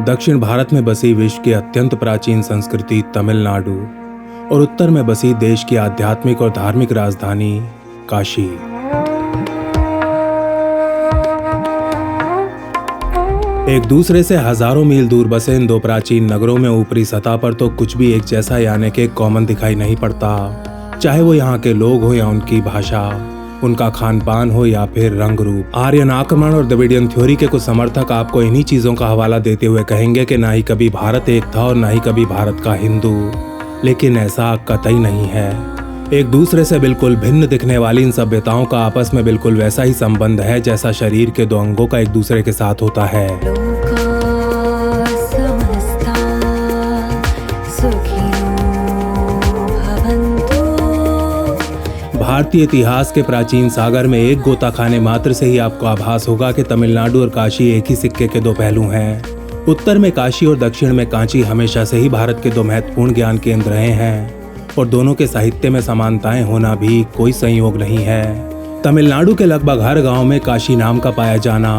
दक्षिण भारत में बसी विश्व की अत्यंत प्राचीन संस्कृति तमिलनाडु और उत्तर में बसी देश की आध्यात्मिक और धार्मिक राजधानी काशी। एक दूसरे से हजारों मील दूर बसे इन दो प्राचीन नगरों में ऊपरी सतह पर तो कुछ भी एक जैसा यानी कि कॉमन दिखाई नहीं पड़ता, चाहे वो यहाँ के लोग हो या उनकी भाषा, उनका खान पान हो या फिर रंग रूप। आर्यन आक्रमण और द्रविडियन थ्योरी के कुछ समर्थक आपको इन्हीं चीजों का हवाला देते हुए कहेंगे कि ना ही कभी भारत एक था और ना ही कभी भारत का हिंदू, लेकिन ऐसा कतई नहीं है। एक दूसरे से बिल्कुल भिन्न दिखने वाली इन सभ्यताओं का आपस में बिल्कुल वैसा ही संबंध है जैसा शरीर के दो अंगों का एक दूसरे के साथ होता है। भारतीय इतिहास के प्राचीन सागर में एक गोता खाने मात्र से ही आपको आभास होगा कि तमिलनाडु और काशी एक ही सिक्के के दो पहलू हैं। उत्तर में काशी और दक्षिण में कांची हमेशा से ही भारत के दो महत्वपूर्ण ज्ञान केंद्र रहे हैं और दोनों के साहित्य में समानताएं होना भी कोई संयोग नहीं है। तमिलनाडु के लगभग हर गांव में काशी नाम का पाया जाना,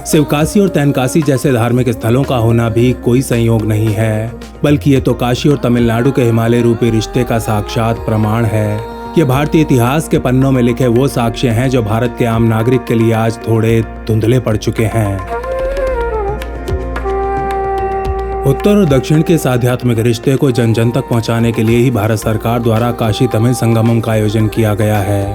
शिवकाशी और तेनकासी जैसे धार्मिक स्थलों का होना भी कोई संयोग नहीं है, बल्कि ये तो काशी और तमिलनाडु के हिमालय रूपी रिश्ते का साक्षात प्रमाण है। ये भारतीय इतिहास के पन्नों में लिखे वो साक्ष्य हैं जो भारत के आम नागरिक के लिए आज थोड़े धुंधले पड़ चुके हैं। उत्तर और दक्षिण के इस आध्यात्मिक रिश्ते को जन जन तक पहुंचाने के लिए ही भारत सरकार द्वारा काशी तमिल संगमम का आयोजन किया गया है।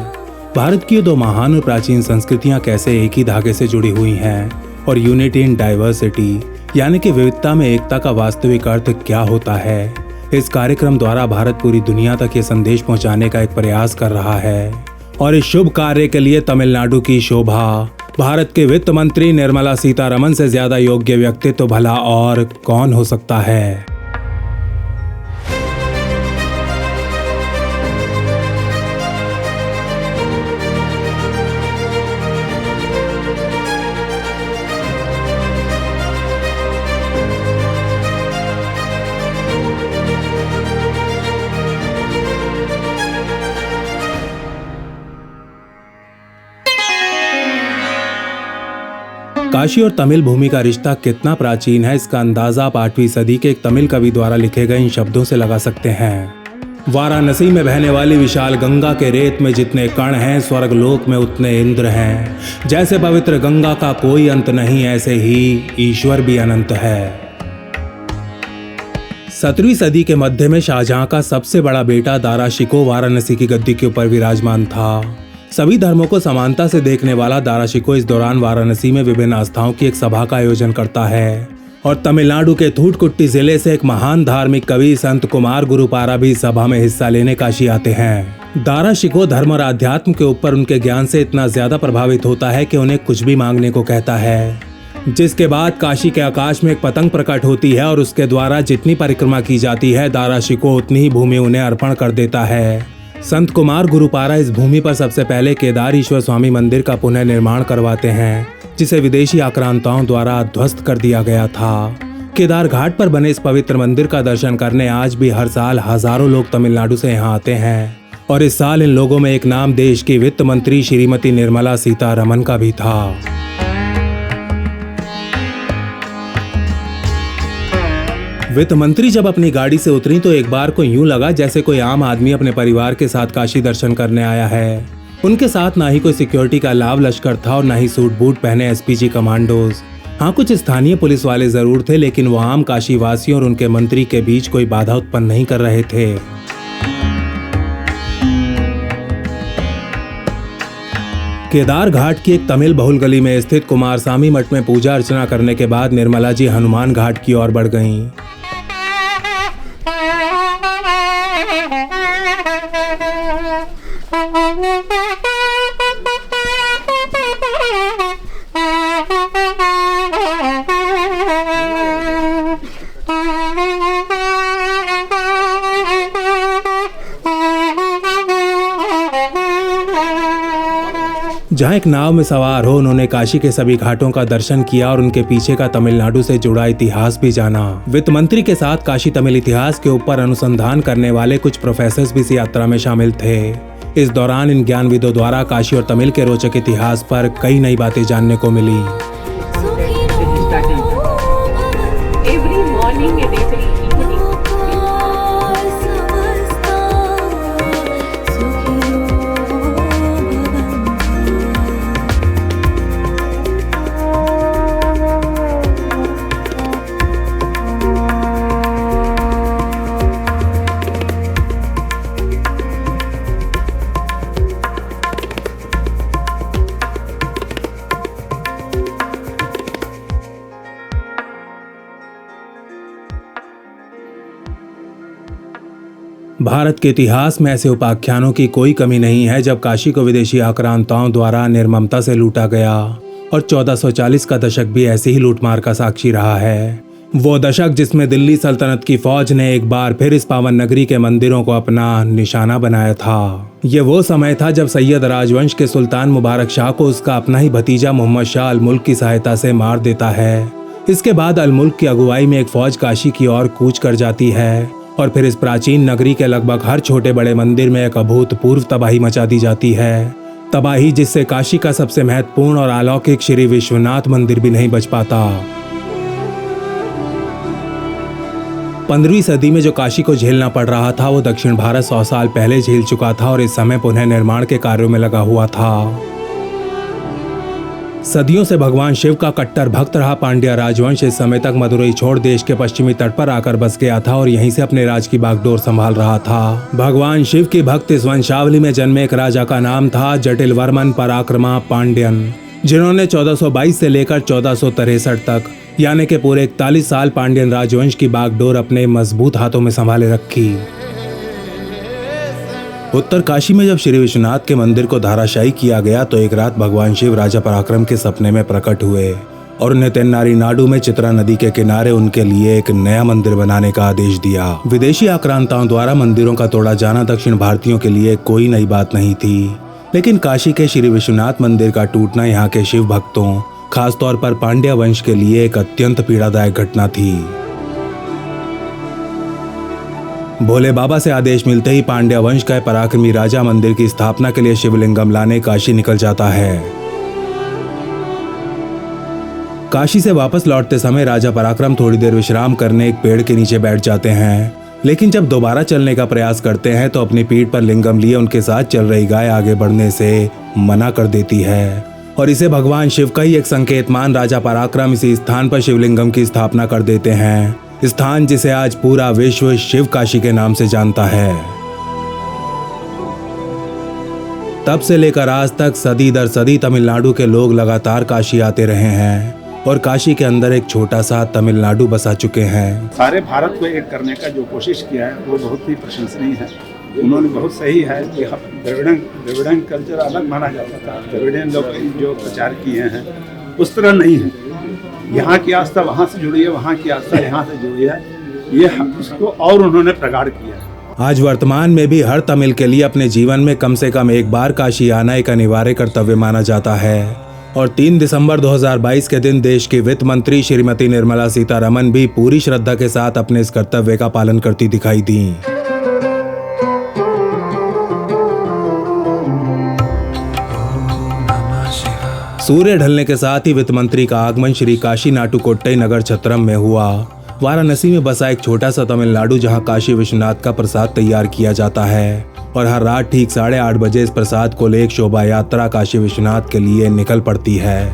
भारत की दो महान और प्राचीन संस्कृतियां कैसे एक ही धागे से जुड़ी हुई हैं और यूनिटी इन डाइवर्सिटी यानी कि विविधता में एकता का वास्तविक अर्थ क्या होता है, इस कार्यक्रम द्वारा भारत पूरी दुनिया तक ये संदेश पहुंचाने का एक प्रयास कर रहा है। और इस शुभ कार्य के लिए तमिलनाडु की शोभा भारत के वित्त मंत्री निर्मला सीतारमण से ज्यादा योग्य व्यक्ति तो भला और कौन हो सकता है। काशी और तमिल भूमि का रिश्ता कितना प्राचीन है, इसका अंदाजा आप 8वीं सदी के एक तमिल कवि द्वारा लिखे गए इन शब्दों से लगा सकते हैं। वाराणसी में बहने वाली विशाल गंगा के रेत में जितने कण हैं, स्वर्गलोक में उतने इंद्र हैं। जैसे पवित्र गंगा का कोई अंत नहीं, ऐसे ही ईश्वर भी अनंत है। 17वीं सदी के मध्य में शाहजहां का सबसे बड़ा बेटा दारा शिकोह वाराणसी की गद्दी के ऊपर विराजमान था। सभी धर्मों को समानता से देखने वाला दारा शिकोह इस दौरान वाराणसी में विभिन्न आस्थाओं की एक सभा का आयोजन करता है और तमिलनाडु के थूटकुट्टी जिले से एक महान धार्मिक कवि संत कुमार गुरुपारा भी सभा में हिस्सा लेने काशी आते हैं। दारा शिकोह धर्म और आध्यात्म के ऊपर उनके ज्ञान से इतना ज्यादा प्रभावित होता है कि उन्हें कुछ भी मांगने को कहता है, जिसके बाद काशी के आकाश में एक पतंग प्रकट होती है और उसके द्वारा जितनी परिक्रमा की जाती है, दारा शिकोह उतनी ही भूमि उन्हें अर्पण कर देता है। संत कुमार गुरुपारा इस भूमि पर सबसे पहले केदारेश्वर स्वामी मंदिर का पुनर्निर्माण करवाते हैं, जिसे विदेशी आक्रांताओं द्वारा ध्वस्त कर दिया गया था। केदार घाट पर बने इस पवित्र मंदिर का दर्शन करने आज भी हर साल हजारों लोग तमिलनाडु से यहाँ आते हैं और इस साल इन लोगों में एक नाम देश की वित्त मंत्री श्रीमती निर्मला सीतारमण का भी था। वित्त मंत्री जब अपनी गाड़ी से उतरी तो एक बार को यूं लगा जैसे कोई आम आदमी अपने परिवार के साथ काशी दर्शन करने आया है। उनके साथ ना ही कोई सिक्योरिटी का लाभ लश्कर था और ना ही सूट बूट पहने एसपीजी कमांडोज। हाँ, कुछ स्थानीय पुलिस वाले जरूर थे, लेकिन वो आम काशी वासियों और उनके मंत्री के बीच कोई बाधा उत्पन्न नहीं कर रहे थे। केदार घाट की एक तमिल बहुल गली में स्थित कुमारस्वामी मठ में पूजा अर्चना करने के बाद निर्मला जी हनुमान घाट की ओर बढ़ गईं। जहाँ एक नाव में सवार हो उन्होंने काशी के सभी घाटों का दर्शन किया और उनके पीछे का तमिलनाडु से जुड़ा इतिहास भी जाना। वित्त मंत्री के साथ काशी तमिल इतिहास के ऊपर अनुसंधान करने वाले कुछ प्रोफेसर्स भी इस यात्रा में शामिल थे। इस दौरान इन ज्ञानविदों द्वारा काशी और तमिल के रोचक इतिहास पर कई नई बातें जानने को मिली। भारत के इतिहास में ऐसे उपाख्यानों की कोई कमी नहीं है जब काशी को विदेशी आक्रांताओं द्वारा निर्ममता से लूटा गया, और 1440 का दशक भी ऐसे ही लूटमार का साक्षी रहा है। वो दशक जिसमें दिल्ली सल्तनत की फौज ने एक बार फिर इस पावन नगरी के मंदिरों को अपना निशाना बनाया था। ये वो समय था जब सैयद राजवंश के सुल्तान मुबारक शाह को उसका अपना ही भतीजा मोहम्मद शाह अल मुल्क की सहायता से मार देता है। इसके बाद अल मुल्क की अगुवाई में एक फौज काशी की ओर कूच कर जाती है, और फिर इस प्राचीन नगरी के लगभग हर छोटे बड़े मंदिर में एक अभूतपूर्व तबाही मचा दी जाती है। तबाही जिससे काशी का सबसे महत्वपूर्ण और अलौकिक श्री विश्वनाथ मंदिर भी नहीं बच पाता। 15वीं सदी में जो काशी को झेलना पड़ रहा था वो दक्षिण भारत 100 साल पहले झेल चुका था, और इस समय पुनः निर्माण के कार्यों में लगा हुआ था। सदियों से भगवान शिव का कट्टर भक्त रहा पांड्या राजवंश इस समय तक मदुरई छोड़ देश के पश्चिमी तट पर आकर बस गया था और यहीं से अपने राज की बागडोर संभाल रहा था। भगवान शिव की भक्त इस वंशावली में जन्मे एक राजा का नाम था जटिल वर्मन पराक्रमा पांड्यन, जिन्होंने 1422 से लेकर 1463 तक यानी कि पूरे 41 साल पांड्यन राजवंश की बागडोर अपने मजबूत हाथों में संभाले रखी। उत्तर काशी में जब श्री विश्वनाथ के मंदिर को धाराशायी किया गया तो एक रात भगवान शिव राजा पराक्रम के सपने में प्रकट हुए और उन्हें तेन्नारी नाडु में चित्रा नदी के किनारे उनके लिए एक नया मंदिर बनाने का आदेश दिया। विदेशी आक्रांताओं द्वारा मंदिरों का तोड़ा जाना दक्षिण भारतीयों के लिए कोई नई बात नहीं थी, लेकिन काशी के श्री विश्वनाथ मंदिर का टूटना यहाँ के शिव भक्तों, खासतौर पर पांड्या वंश के लिए एक अत्यंत पीड़ादायक घटना थी। भोले बाबा से आदेश मिलते ही पांड्या वंश का पराक्रमी राजा मंदिर की स्थापना के लिए शिवलिंगम लाने काशी निकल जाता है। काशी से वापस लौटते समय राजा पराक्रम थोड़ी देर विश्राम करने एक पेड़ के नीचे बैठ जाते हैं, लेकिन जब दोबारा चलने का प्रयास करते हैं तो अपनी पीठ पर लिंगम लिए उनके साथ चल रही गाय आगे बढ़ने से मना कर देती है, और इसे भगवान शिव का ही एक संकेत मान राजा पराक्रम इसी स्थान पर शिवलिंगम की स्थापना कर देते हैं, स्थान जिसे आज पूरा विश्व शिव काशी के नाम से जानता है। तब से लेकर आज तक सदी दर सदी तमिलनाडु के लोग लगातार काशी आते रहे हैं और काशी के अंदर एक छोटा सा तमिलनाडु बसा चुके हैं। सारे भारत को एक करने का जो कोशिश किया है वो बहुत ही प्रशंसनीय है। उन्होंने बहुत सही है कि द्रविड़न कल्चर अलग माना जाता था, द्रविडियन लोग जो प्रचार किए हैं उस तरह नहीं है। यहाँ की आस्था वहाँ से जुड़ी है, वहाँ की आस्था यहाँ से जुड़ी है, ये उसको और उन्होंने प्रगाढ़ किया है। आज वर्तमान में भी हर तमिल के लिए अपने जीवन में कम से कम एक बार काशी आना एक अनिवार्य कर्तव्य माना जाता है, और 3 दिसंबर 2022 के दिन देश की वित्त मंत्री श्रीमती निर्मला सीतारमन भी पूरी श्रद्धा के साथ अपने इस कर्तव्य का पालन करती दिखाई दी। सूर्य ढलने के साथ ही वित्त मंत्री का आगमन श्री काशी नाटुकोट्टई नगर छत्रम में हुआ। वाराणसी में बसा एक छोटा सा तमिलनाडु जहां काशी विश्वनाथ का प्रसाद तैयार किया जाता है, और हर रात ठीक 8:30 बजे इस प्रसाद को ले एक शोभा यात्रा काशी विश्वनाथ के लिए निकल पड़ती है।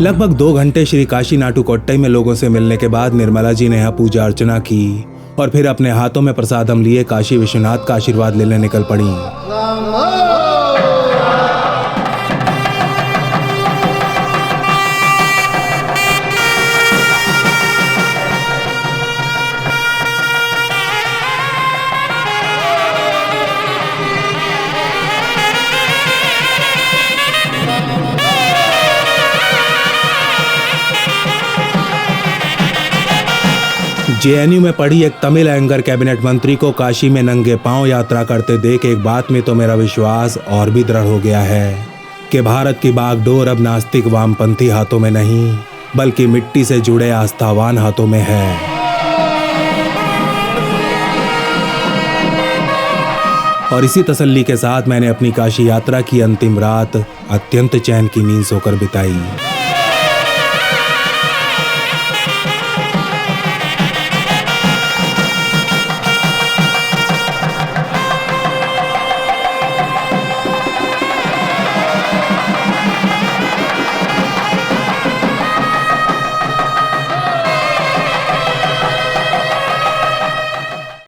लगभग 2 घंटे श्री काशी नाटुकोट्टई में लोगों से मिलने के बाद निर्मला जी ने यहाँ पूजा अर्चना की और फिर अपने हाथों में प्रसादम लिए काशी विश्वनाथ का आशीर्वाद लेने निकल पड़ी। जेएनयू में पढ़ी एक तमिल एंगर कैबिनेट मंत्री को काशी में नंगे पांव यात्रा करते देख एक बात में तो मेरा विश्वास और भी दृढ़ हो गया है कि भारत की बागडोर अब नास्तिक वामपंथी हाथों में नहीं बल्कि मिट्टी से जुड़े आस्थावान हाथों में है। और इसी तसल्ली के साथ मैंने अपनी काशी यात्रा की अंतिम रात अत्यंत चैन की नींद सोकर बिताई।